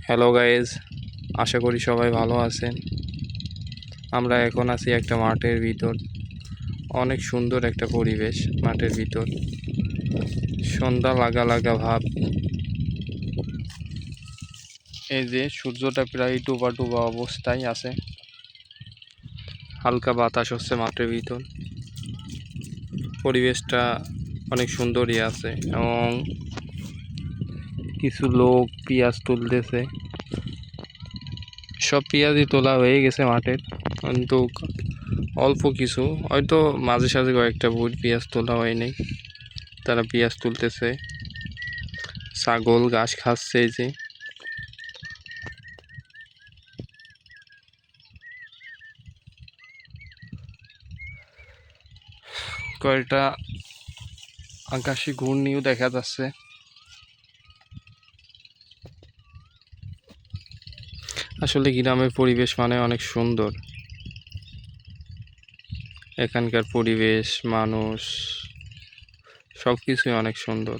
Hello guys, আশা করি সবাই ভালো আছেন। আমরা এখন আছি একটা মাঠের ভিতর। অনেক সুন্দর একটা পরিবেশ মাঠের ভিতর, সন্ধ্যা লাগা লাগা ভাব। এই যে সূর্যটা প্রায় ডুবা ডুবা অবস্থায় আছে, হালকা বাতাস হচ্ছে মাঠের ভিতর। পরিবেশটা অনেক সুন্দরই আছে এবং কিছু লোক পেঁয়াজ তুলতেছে। সব পেঁয়াজই তোলা হয়ে গেছে মাঠের, কিন্তু অল্প কিছু হয়তো মাঝে সাঝে কয়েকটা পেঁয়াজ তোলা হয়নি। তারা পেঁয়াজ তুলতেছে। ছাগল ঘাস খাচ্ছে। এই যে কয়েকটা আকাশি ঘূর্ণিও দেখা যাচ্ছে। আসলে গ্রামের পরিবেশ মানে অনেক সুন্দর। এখানকার পরিবেশ, মানুষ, সব কিছুই অনেক সুন্দর।